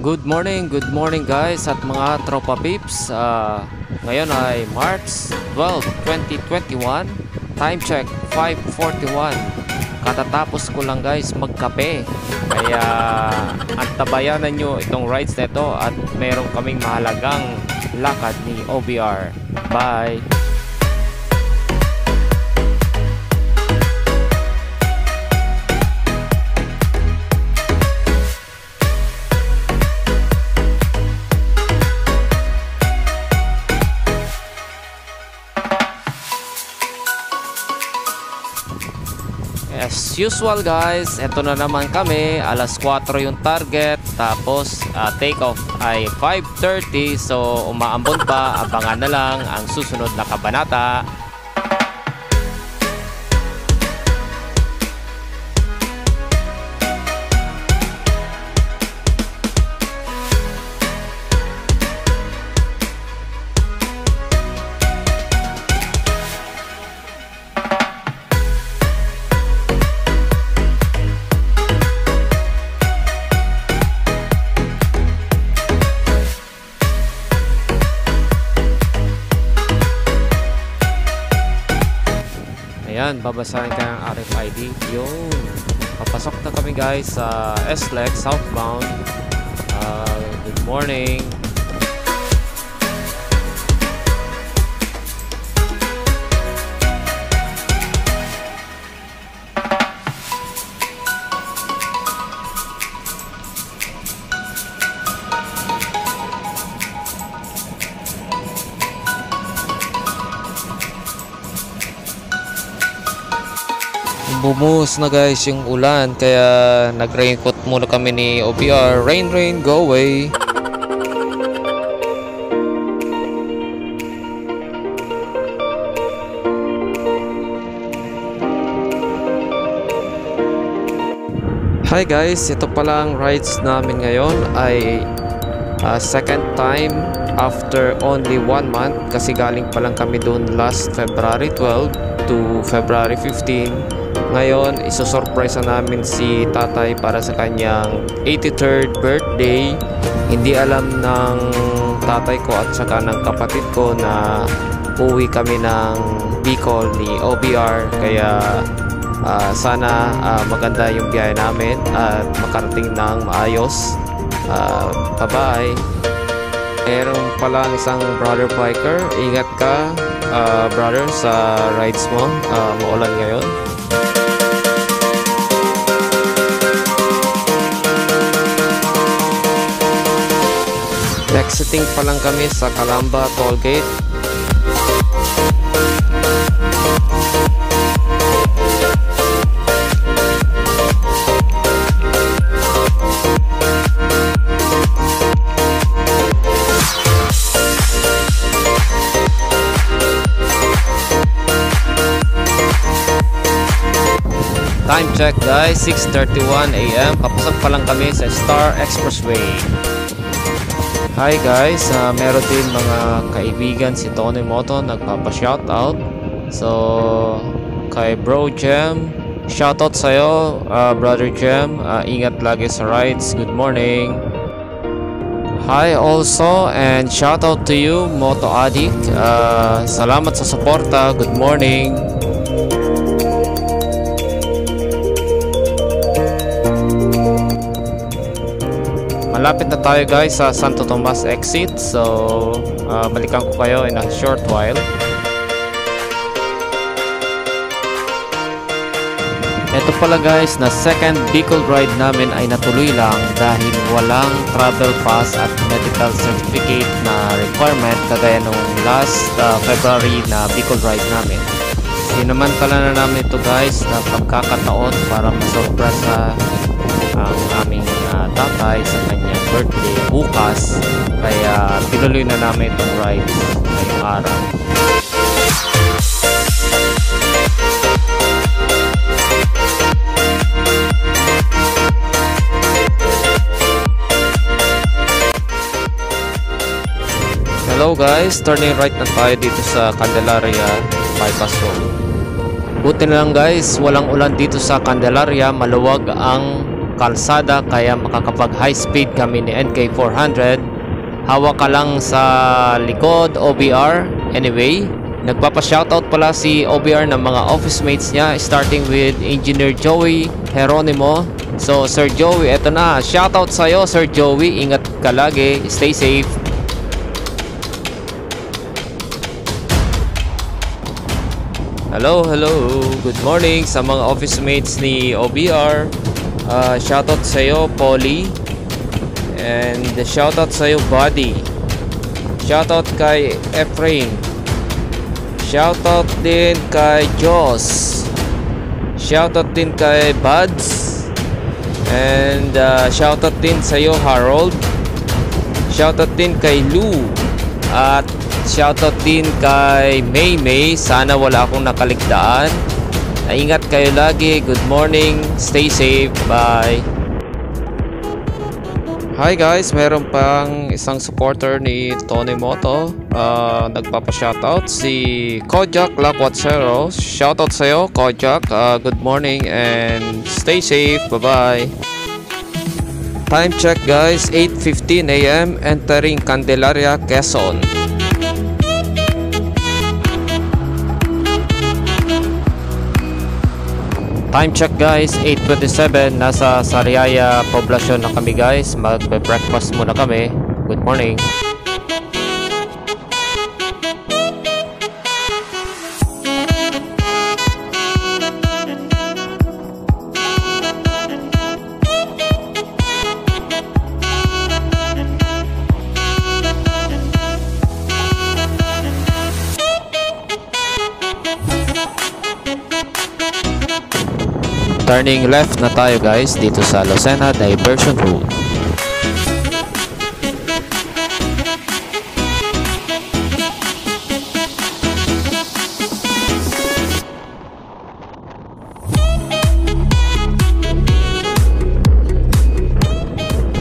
Good morning guys at mga tropa peeps. Ngayon ay March 12, 2021. Time check 5:41. Katatapos ko lang guys magkape. Kaya antabayanan nyo itong rides nito at meron kaming mahalagang lakad ni OBR. Bye! As usual guys, eto na naman kami. Alas 4 yung target. Tapos take off ay 5:30. So umaambon pa. Abangan na lang ang susunod na kabanata. Ayan, babasahin ka ng RFID. Yun. Papasok na kami guys sa SLEX southbound. Good morning. Bumuhos na guys yung ulan kaya nag-raincoat muna kami ni OBR. Rain, rain, go away. Hi guys, ito pala ang rides namin ngayon ay second time after only 1 month kasi galing pa lang kami doon last February 12 to February 15. Ngayon, isusurprise namin si tatay para sa kanyang 83rd birthday. Hindi alam ng tatay ko at saka ng kapatid ko na uwi kami ng Bicol ni OBR. Kaya sana maganda yung biyahe namin at makarating ng maayos. Bye-bye! Meron pala isang brother biker. Ingat ka brother sa rides mo. Maulan ngayon. Exiting pa lang kami sa Calamba Tollgate. Time check guys, 6:31 AM. Papasok pa lang kami sa Star Expressway. Hi guys, meron din mga kaibigan si Tony Moto nagpapa-shoutout. So, kay Bro Jem, shoutout sa'yo, Brother Jem. Ingat lagi sa rides. Good morning. Hi also and shoutout to you, Moto Addict. Salamat sa suporta. Good morning. Malapit na tayo guys sa Santo Tomas exit. So balikan ko kayo in a short while. Ito pala guys na second Bicol ride namin ay natuloy lang dahil walang travel pass at medical certificate na requirement kagaya nung last February na Bicol ride namin. Sinamantala na namin ito guys na pagkakataon para masurpresa ang aming tatay sa kanyang birthday bukas, kaya tinuloy na namin itong ride ngayong araw. Hello guys, turning right na tayo dito sa Candelaria Bypass Road. Buti na lang guys, walang ulan dito sa Candelaria, maluwag ang kalsada kaya makakapag high speed kami ni NK400. Hawak ka lang sa likod, OBR. Anyway, nagpapa-shoutout pala si OBR ng mga office mates niya, starting with Engineer Joey Geronimo. So Sir Joey, eto na, shoutout sa'yo Sir Joey, ingat ka lagi, stay safe. Hello, good morning sa mga office mates ni OBR. Shoutout sa'yo Polly, and shoutout sa'yo Buddy, shoutout kay Efrain, shoutout din kay Joss, shoutout din kay Buds, and shoutout din sa'yo Harold, shoutout din kay Lou, at shoutout din kay May. Sana wala akong nakaligtaan. Ingat kayo lagi. Good morning. Stay safe. Bye. Hi guys, meron pang isang supporter ni Tony Moto. Nagpapa-shoutout si Kojak Lakwatsero. Shoutout sa'yo Kojak. Good morning and stay safe. Bye-bye. Time check guys, 8:15 AM, entering Candelaria, Quezon. Time check guys, 8:27, nasa Sariaya poblasyon na kami guys. Magbe-breakfast muna kami. Good morning. Turning left na tayo guys dito sa Lucena Diversion Road.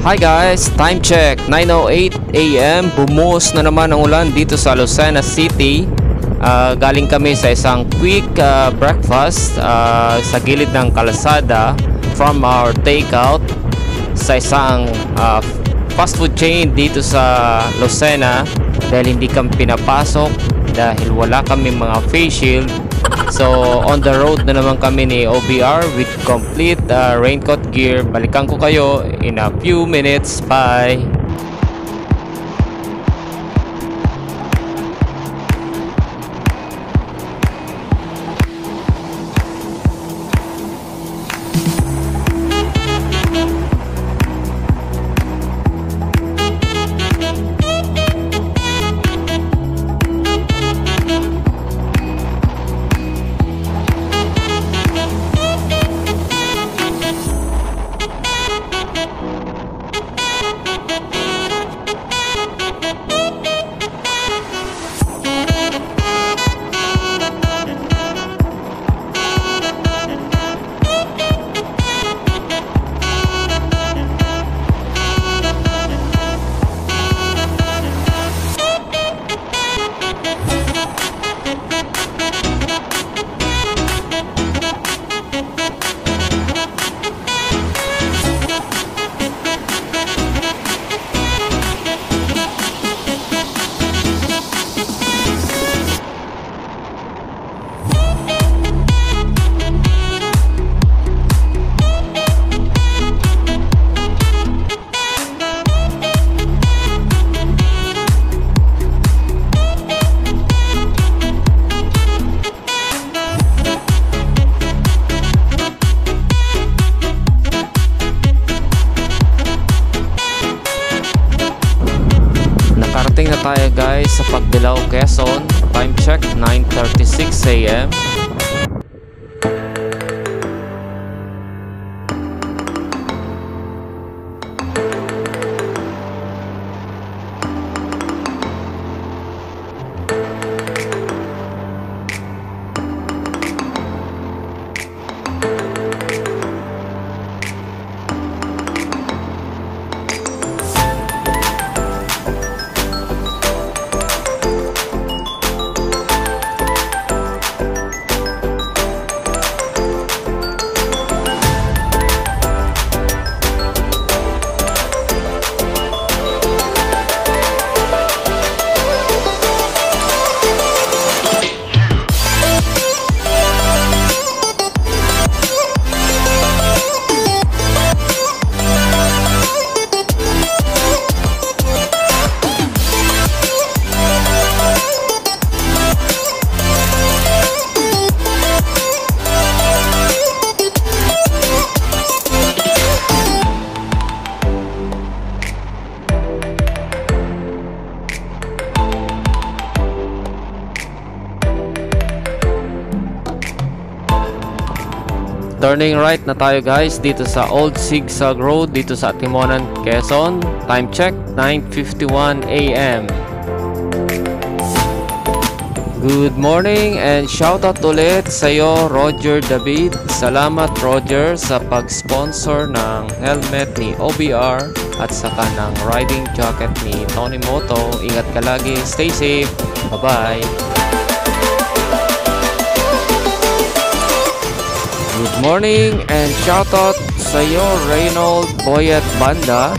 Hi guys, time check 9:08 AM. Bumuhos na naman ang ulan dito sa Lucena City. Galing kami sa isang quick breakfast sa gilid ng kalsada from our takeout sa isang fast food chain dito sa Lucena, dahil hindi kami pinapasok dahil wala kami mga face shield. So on the road na naman kami ni OBR with complete raincoat gear. Balikan ko kayo in a few minutes. Bye. Nakarating na tayo guys sa Pagbilao, Quezon. Time check 9:36 AM. Turning right na tayo guys dito sa Old Sigsag Road dito sa Timonan, Quezon. Time check 9:51 AM. Good morning and shoutout ulit sa iyo Roger David. Salamat Roger sa pag-sponsor ng helmet ni OBR at saka ng riding jacket ni Tony Moto. Ingat ka lagi, stay safe, bye bye. Good morning and shoutout sa iyo Reynold Boyet Banda.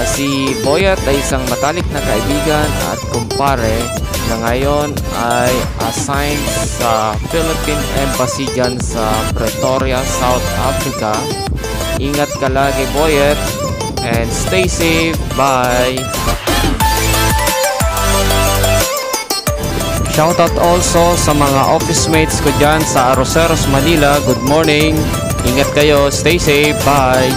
Si Boyet ay isang matalik na kaibigan at kumpare na ngayon ay assigned sa Philippine Embassy dyan sa Pretoria, South Africa. Ingat ka lagi Boyet and stay safe, bye. Shoutout also sa mga office mates ko dyan sa Arroceros, Manila. Good morning, ingat kayo, stay safe, bye.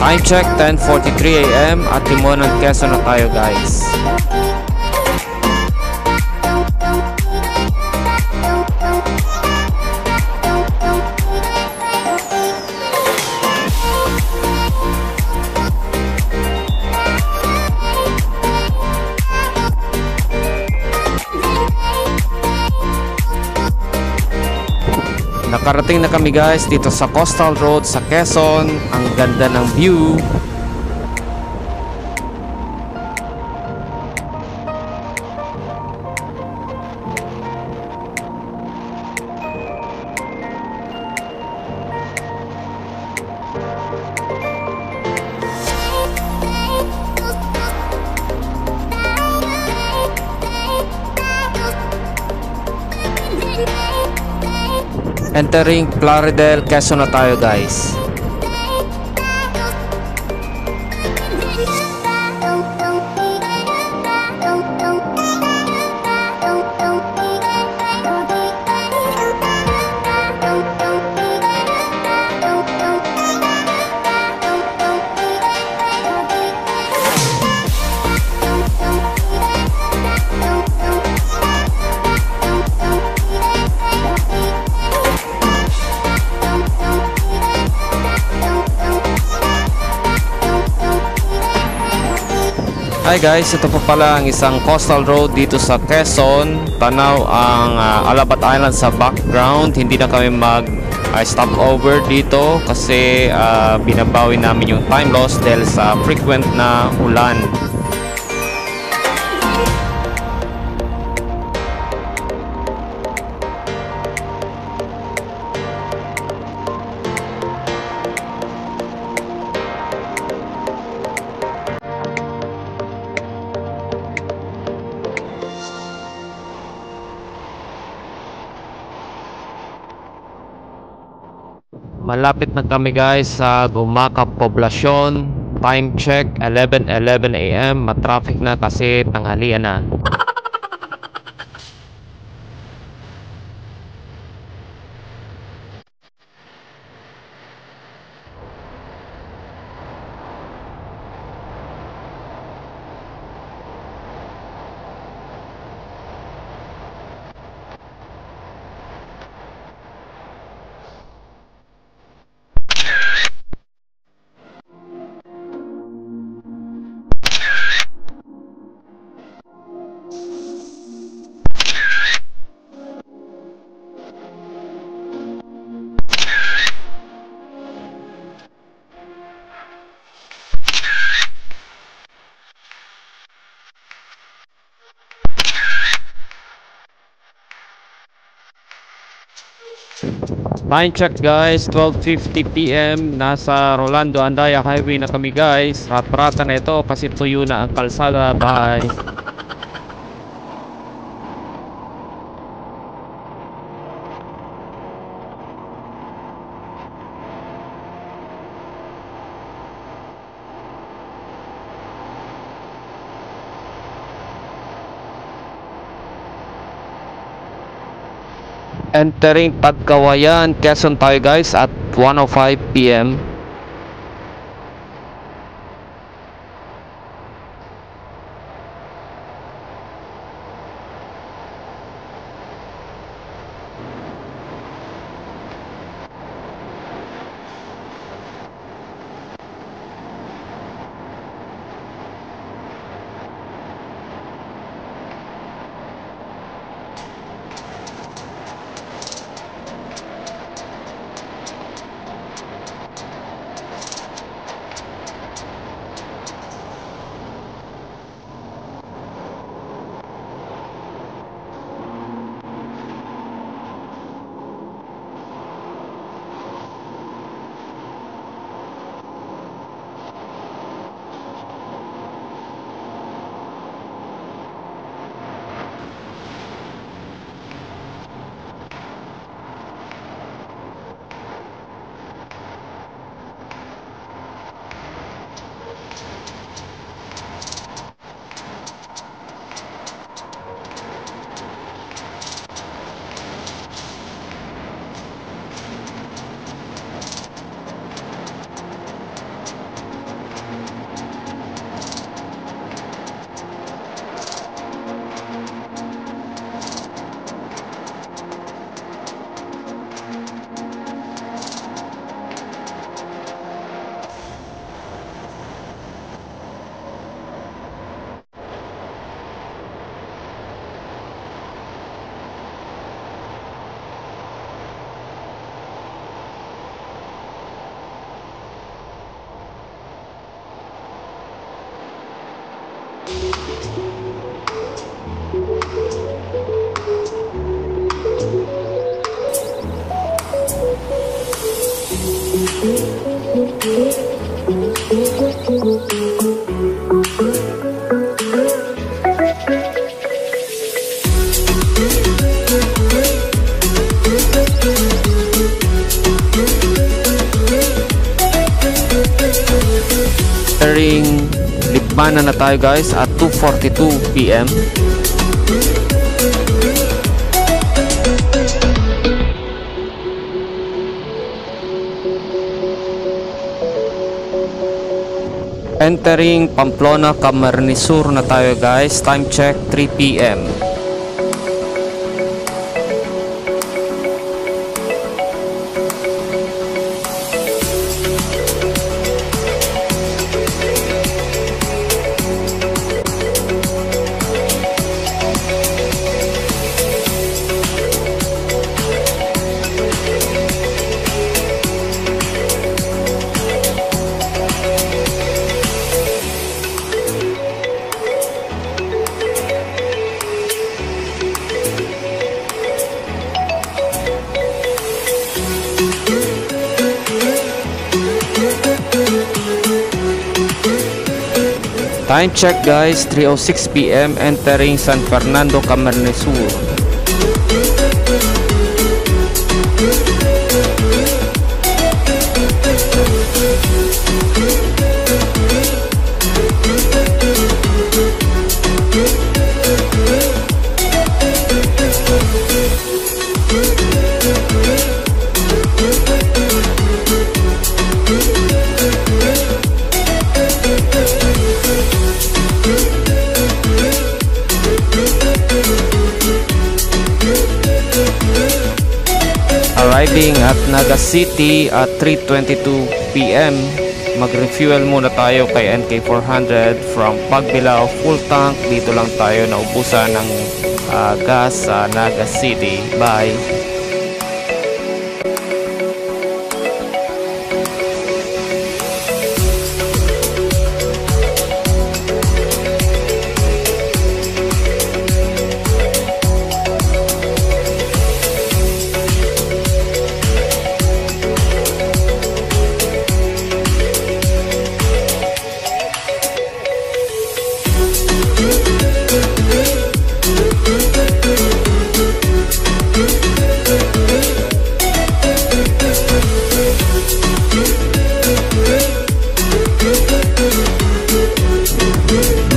Time check 10:43 AM at Timonan, Quezon na tayo guys. Nakarating na kami guys dito sa Coastal Road sa Quezon. Ang ganda ng view. Entering Plaridel, Quezon na tayo guys. Hi guys, ito po pala ang isang coastal road dito sa Quezon. Tanaw ang Alabat Island sa background. Hindi na kami mag stop over dito kasi binabawi namin yung time loss dahil sa frequent na ulan. Malapit na kami guys sa Gumaca Poblacion. Time check 11:11 AM. Matraffic na kasi tanghalian na. Time check guys, 12:50 PM. Nasa Rolando Andaya Highway na kami guys. Rat-rata na ito kasi tuyo na ang kalsada. Bye. Entering Pagkawayan, Quezon tayo guys at 1:05 PM. Libmanan na tayo guys at 2:42 PM. Entering Pamplona, Camarines Sur na tayo guys. Time check 3 PM. Time check guys, 3:06 PM. Entering San Fernando, Camarines Sur. Arriving at Naga City at 3:22 PM. Mag-refuel muna tayo kay NK400 from Pagbilao full tank. Dito lang tayo naubusan ng gas sa Naga City. Bye!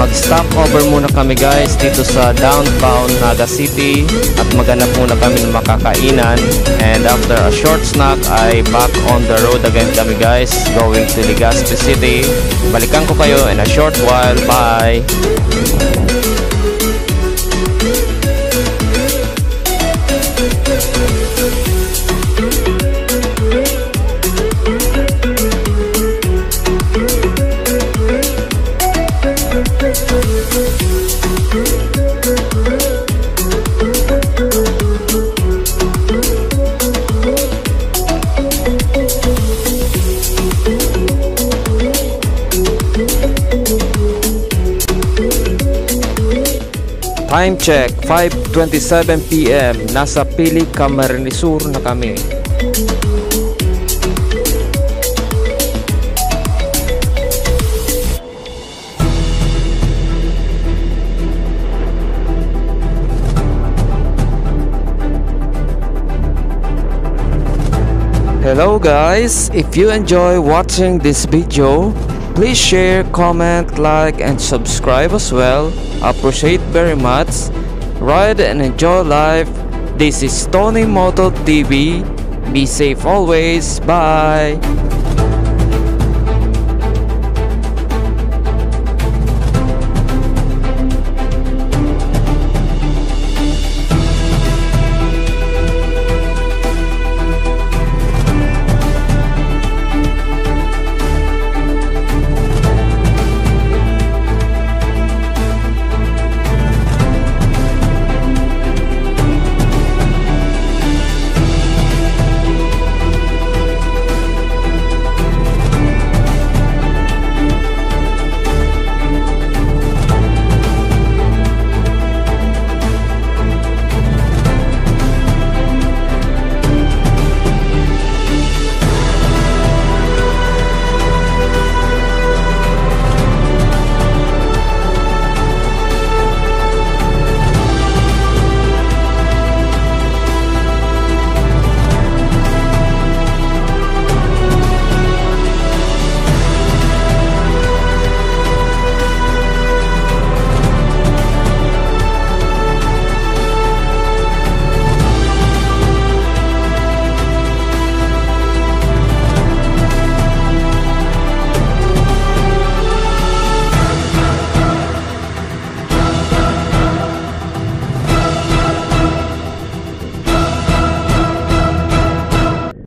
Mag-stop over muna kami guys dito sa downtown Naga City at maghanap muna kami ng makakainan, and after a short snack ay back on the road again kami guys, going to Legazpi City. Balikan ko kayo in a short while. Bye! Time check, 5:27 PM. Nasa Pili, Camarines Sur na kami. Hello guys, if you enjoy watching this video, please share, comment, like, and subscribe as well. Appreciate very much. Ride and enjoy life. This is Tony Moto TV. Be safe always. Bye.